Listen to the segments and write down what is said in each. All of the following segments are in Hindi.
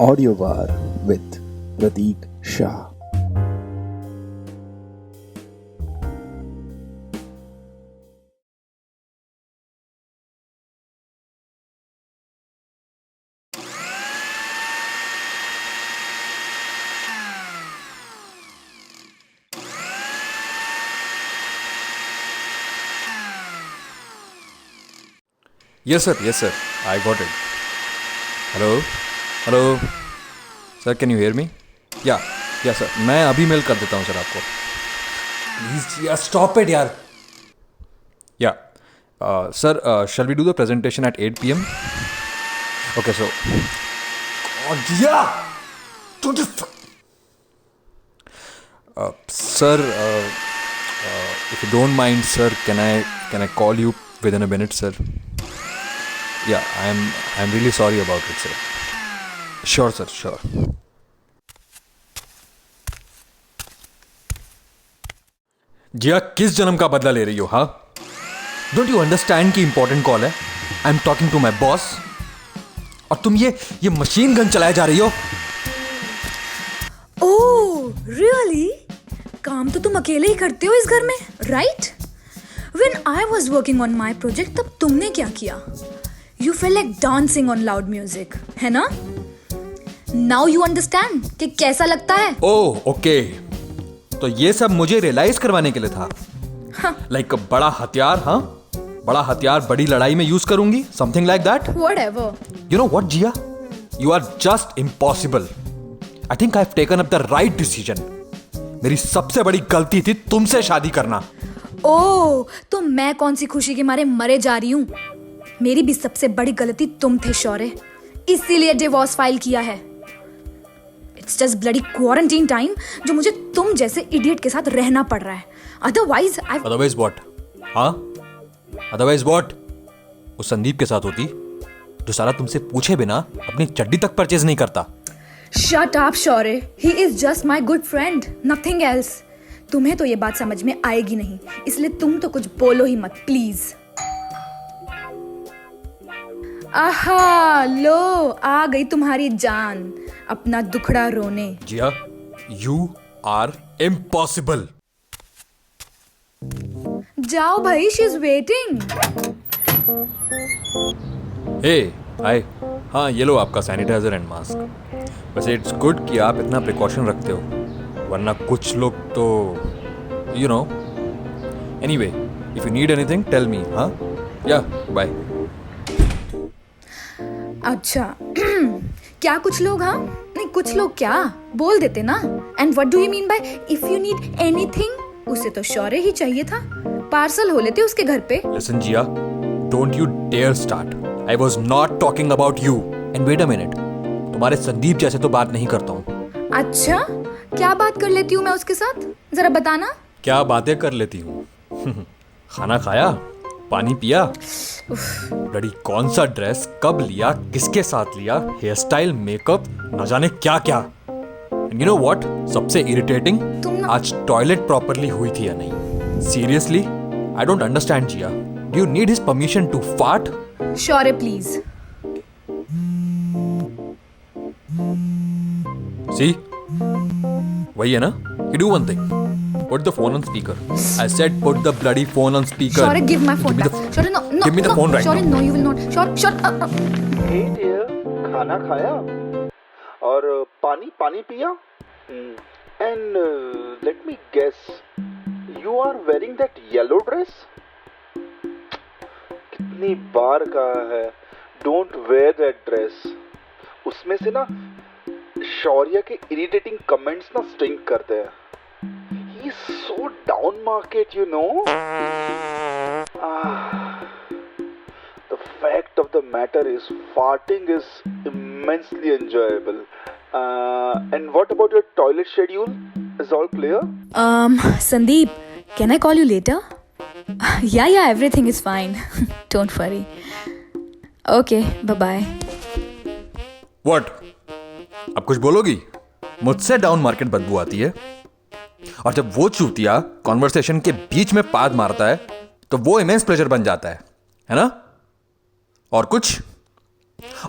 Audio war with Pratik Shah. Yes sir, I got it. Hello, sir, can you hear me? Yeah, sir, मैं अभी मेल कर देता हूँ सर आपको. Please यार, stop it यार. Yeah, sir, shall we do the presentation at 8 p.m? Okay, so. God, yeah. Don't you. Sir, if you don't mind, sir, can I call you within a minute, sir? Yeah, I'm really sorry about it, sir. Sure, sir, sure. जिया, किस जन्म का बदला ले रही हो? हाँ, डोंट यू अंडरस्टैंड कि इंपॉर्टेंट कॉल है? I am talking to my boss और तुम ये मशीन गन चलाए जा रही हो. Oh really? काम तो तुम अकेले ही करते हो इस घर में, right? When I was working on my project तब तुमने क्या किया? You fail like dancing on loud music, है ना? नाउ यू अंडरस्टैंड कि कैसा लगता है. ओह ओके, तो ये सब मुझे रियलाइज करवाने के लिए था. लाइक बड़ा हथियार, हाँ, बड़ा हथियार बड़ी लड़ाई में यूज करूंगी, something like that. Whatever. You know what Jiya, you are just impossible. I think I have taken up the right decision. मेरी सबसे बड़ी गलती थी तुमसे शादी करना. ओह, तो मैं कौन सी खुशी के मारे मरे जा रही हूँ? मेरी भी सबसे बड़ी गलती तुम थे शौर्य, इसीलिए डिवोर्स फाइल किया है. It's just bloody quarantine time जो मुझे तुम जैसे इडियट के साथ रहना पड़ रहा है. Otherwise what? हाँ, अदरवाइज व्हाट? उस संदीप के साथ होती जो सारा तुमसे पूछे बिना अपनी चड्डी तक परचेज नहीं करता. Shut up Shaurya, he is just my good friend, nothing else. तुम्हें तो ये बात समझ में आएगी नहीं, इसलिए तुम तो कुछ बोलो ही मत प्लीज. आहा, लो आ गई तुम्हारी जान अपना दुखड़ा रोने. जिया, यू आर इम्पॉसिबल. जाओ भाई, शी इज वेटिंग. हे हाय, हाँ ये लो आपका सैनिटाइजर एंड मास्क. वैसे इट्स गुड कि आप इतना प्रिकॉशन रखते हो, वरना कुछ लोग तो you know. Anyway, if you need anything tell me. हाँ, या बाय. अच्छा क्या कुछ लोग? हाँ नहीं, कुछ लोग क्या बोल देते ना. And what do you mean by if you need anything? उसे तो शौर्य ही चाहिए था, पार्सल हो लेते उसके घर पे. Listen Jiya, don't you dare start. I was not talking about you. And wait a minute, तुम्हारे संदीप जैसे तो बात नहीं करता हूँ. अच्छा, क्या बात कर लेती हूँ मैं उसके साथ, जरा बताना. क्या बातें कर लेती हूँ? खाना खाया, पानी पिया, लड़ी कौन सा ड्रेस कब लिया, किसके साथ लिया, हेयर स्टाइल, मेकअप, न जाने क्या क्या. यू नो व्हाट, सबसे इरिटेटिंग, आज टॉयलेट प्रॉपरली हुई थी या नहीं. Seriously, I don't understand Jiya. Do you need his permission to fart? Shaurya please. See, वही है ना. You do one thing. Put the phone on speaker. I said put the bloody phone on speaker. Shaurya, give my phone back. Shaurya, no. Give me the phone right Shaurya, now. no, you will not. Shaurya. Hey dear, खाना खाया और पानी पिया? And let me guess, you are wearing that yellow dress. कितनी बार कहा है, डोंट वेयर दैट ड्रेस. उसमें से ना शौर्य के इरिटेटिंग कमेंट्स ना स्टिंग करते हैं. He is so down market, you know. The fact of the matter is farting is immensely enjoyable. And what about your toilet schedule? Is all clear? Sandeep, can I call you later? Yeah, everything is fine. Don't worry. Okay, bye-bye. What? अब कुछ बोलोगी? मुझसे डाउन मार्केट बदबू आती है, और जब वो चूतिया कॉन्वर्सेशन के बीच में पाद मारता है तो वो इमेंस प्लेजर बन जाता है ना? और कुछ?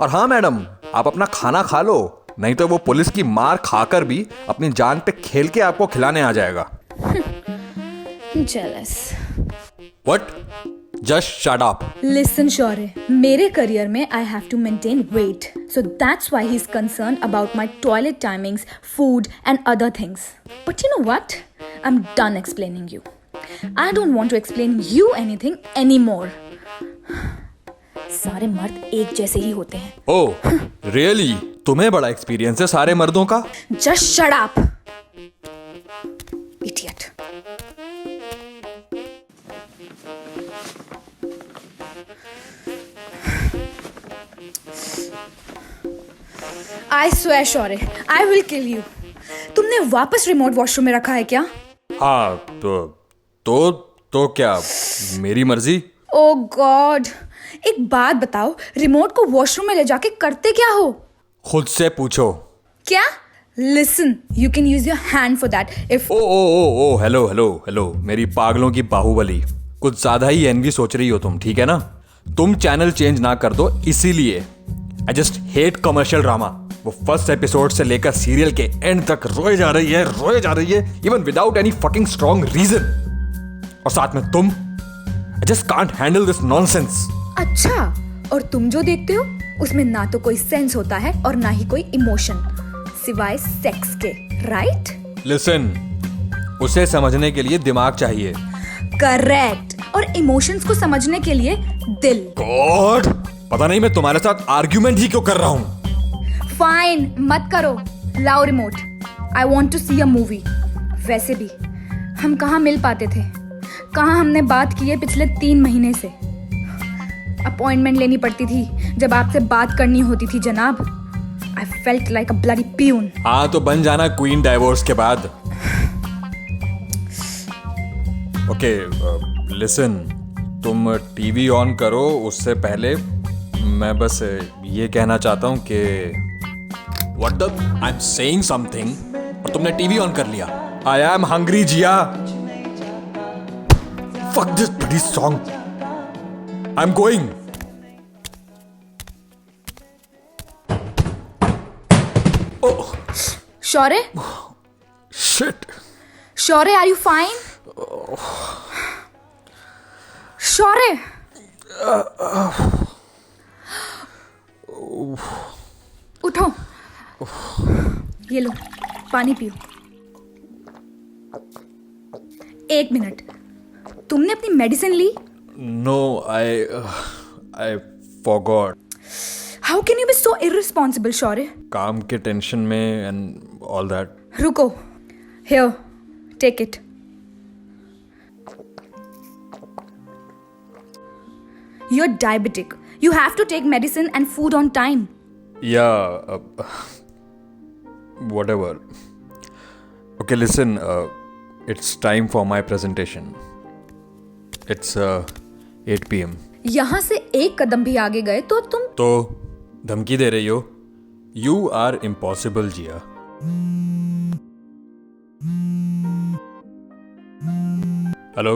और हाँ मैडम, आप अपना खाना खा लो, नहीं तो वो पुलिस की मार खाकर भी अपनी जान पे खेल के आपको खिलाने आ जाएगा। Jealous. What? Just shut up. Listen, Shaurya, मेरे करियर में I have to maintain weight. So that's why he's concerned about my toilet timings, food and other things. But you know what? I'm done explaining you. I don't want to explain you anything anymore. सारे मर्द एक जैसे ही होते हैं। Oh, really? तुम्हें बड़ा एक्सपीरियंस है सारे मर्दों का? Just shut up, idiot. I swear, Shaurya, I will kill you. तुमने वापस रिमोट वॉशरूम में रखा है क्या? हाँ, तो क्या मेरी मर्जी? Oh God, एक बात बताओ, रिमोट को वॉशरूम में ले जाके करते क्या हो? खुद से पूछो। क्या? Listen, you can use your hand for that. If oh hello, मेरी पागलों की बाहुबली, कुछ ज्यादा ही एनवी सोच रही हो तुम, ठीक है ना? तुम चैनल चेंज ना कर दो इसीलिए। I just hate commercial drama. वो फर्स्ट एपिसोड से लेकर सीरियल के एंड तक रोए जा रही है even without any fucking strong reason. और साथ में तुम, I just can't handle this nonsense. अच्छा, और तुम जो देखते हो उसमें ना तो कोई सेंस होता है और ना ही कोई इमोशन, सिवाय सेक्स के, राइट? लिसन, उसे समझने के लिए दिमाग चाहिए। करेक्ट, और इमोशंस को समझने के लिए दिल। गॉड, पता नहीं मैं तुम्हारे साथ आर्ग्यूमेंट ही क्यों कर रहा हूँ। फाइन, मत करो, लाओ remote. I want to see a movie. वैसे भी हम कहाँ मिल पाते थे, कहाँ हमने बात की है पिछले 3 महीने से। अपॉइंटमेंट लेनी पड़ती थी जब आपसे बात करनी होती थी जनाब। I felt like a bloody peon. हाँ तो बन जाना क्वीन डाइवोर्स के बाद। ओके, लिसन, तुम टीवी ऑन करो, उससे पहले मैं बस ये कहना चाहता हूँ कि what the I am saying something और तुमने टीवी ऑन कर लिया। I am hungry Jiya. Fuck this bloody song. I am going. Shaurya? Shit. Shaurya, are you fine? Shaurya? उठो, ये लो, पानी पियो। 1 मिनट, तुमने अपनी मेडिसिन ली? No, I forgot. How can you be so irresponsible, Shaurya? काम के टेंशन में and all that. रुको, here, take it. You're diabetic. You have to take medicine and food on time. Yeah, whatever. Okay, listen, it's time for my presentation. It's 8 p.m. यहाँ से एक कदम भी आगे गए तो तुम तो धमकी दे रही हो? You are impossible, Jiya. Hello?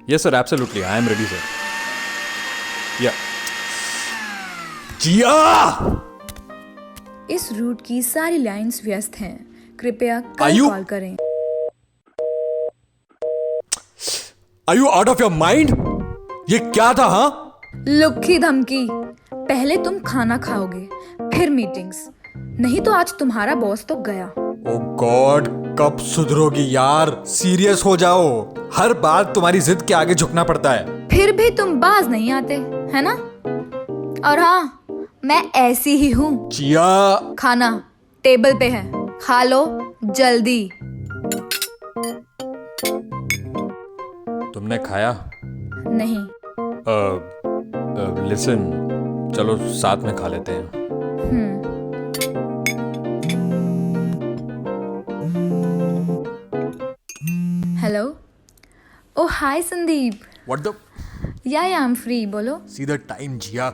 Yes, sir, absolutely. I am ready, sir. Yeah. जिया! इस रूट की सारी लाइंस व्यस्त हैं, कृपया कल Are you- कॉल करें। Are you out of your mind? ये क्या था, हाँ? लुक्की धमकी, पहले तुम खाना खाओगे, फिर मीटिंग्स, नहीं तो आज तुम्हारा बॉस तो गया। ओ गॉड, कब सुधरोगी यार? सीरियस हो जाओ, हर बार तुम्हारी जिद के आगे झुकना पड़ता है। फिर भी तुम बाज नहीं आते, है ना? और हाँ, मैं ऐसी ही हूँ। जिया, खाना टेबल पे है, खा लो जल्दी। तुमने खाया? नहीं। लिसन, चलो साथ में खा लेते हैं। Hello, oh hi Sandeep. What the? Yeah I am free, बोलो। See the time, Jiya.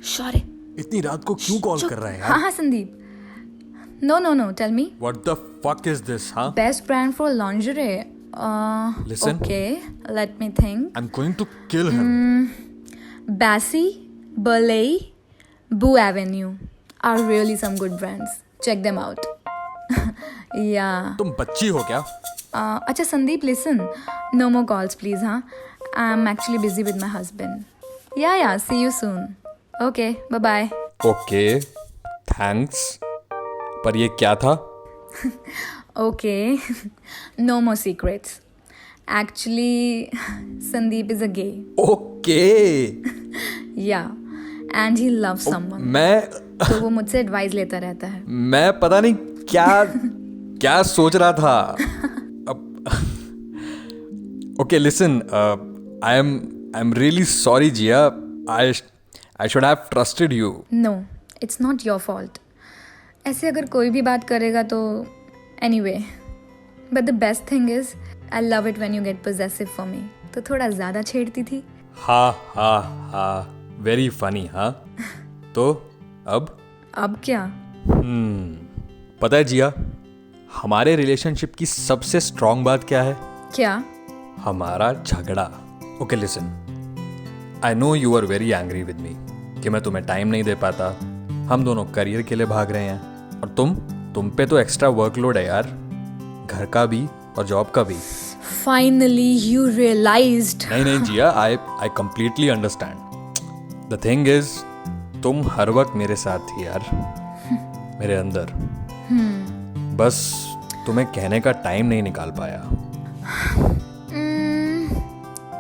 Shaurya, इतनी रात को क्यों कॉल कर रहा है हाँ यार? हाँ Sandeep. No no no, tell me. What the fuck is this, हाँ? Best brand for lingerie. Listen. Okay, let me think. I'm going to kill him. Bassie, Burley, Boo Avenue. are really some good brands. Check them out. Yeah. तुम बच्ची हो क्या? अच्छा Sandeep, listen. No more calls, please, huh? I'm actually busy with my husband. Yeah. See you soon. Okay, bye-bye. Okay, thanks. पर ये क्या था? Okay. No more secrets. Actually, Sandeep is a gay. Okay. Yeah. And he loves someone. तो वो मुझसे एडवाइस लेता रहता है. मैं पता नहीं क्या सोच रहा था। Okay, listen, I am really sorry Jiya. I should have trusted you. No, it's not your fault. ऐसे अगर कोई भी बात करेगा तो anyway. But the best thing is, I love it when you get possessive for me. तो थोड़ा ज़्यादा छेड़ती थी. हा, वेरी फनी, हाँ। तो अब क्या? पता है जिया, हमारे रिलेशनशिप की सबसे स्ट्रॉन्ग बात क्या है? क्या? हमारा झगड़ा। Okay listen, I know you are very angry with me कि मैं तुम्हें टाइम नहीं दे पाता। हम दोनों करियर के लिए भाग रहे हैं और तुम पे तो एक्स्ट्रा वर्कलोड है यार, घर का भी और जॉब का भी। Finally you realized. नहीं Jiya, I completely understand. The thing is, तुम हर वक्त मेरे साथ थी यार, मेरे अंदर। बस तुम्हें कहने का टाइम नहीं निकाल पाया।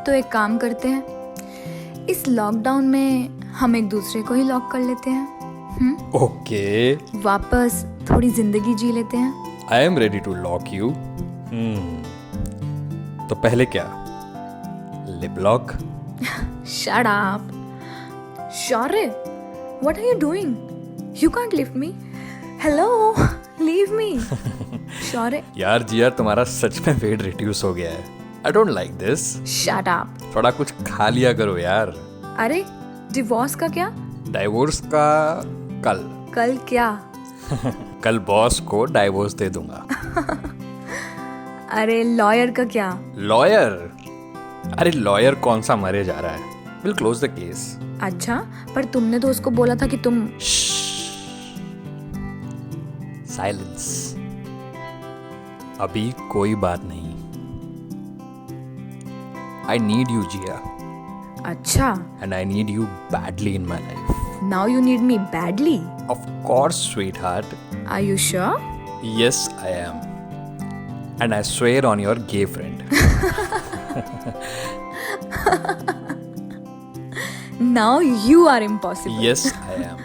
तो एक काम करते हैं, इस लॉकडाउन में हम एक दूसरे को ही लॉक कर लेते हैं। ओके, वापस थोड़ी जिंदगी जी लेते हैं। I am ready to lock you. तो पहले क्या, lip lock? Shut up. Shore, what are you doing? You can't leave me. Hello, leave me. Shore. यार जिया, तुम्हारा सच में वेट रिड्यूस हो गया है। I don't like this. Shut up. थोड़ा कुछ खा लिया करो यार। अरे डिवोर्स का क्या? डाइवोर्स का कल क्या? कल बॉस को डाइवोर्स दे दूंगा। अरे लॉयर का क्या? लॉयर? अरे लॉयर कौन सा मरे जा रहा है। Will close the case. अच्छा, पर तुमने तो उसको बोला था कि तुम। साइलेंस। अभी कोई बात नहीं। I need you Jiya. अच्छा, and I need you badly in my life. Now you need me badly? Of course sweetheart. Are you sure? Yes I am, and I swear on your gay friend. Now you are impossible. Yes, I am.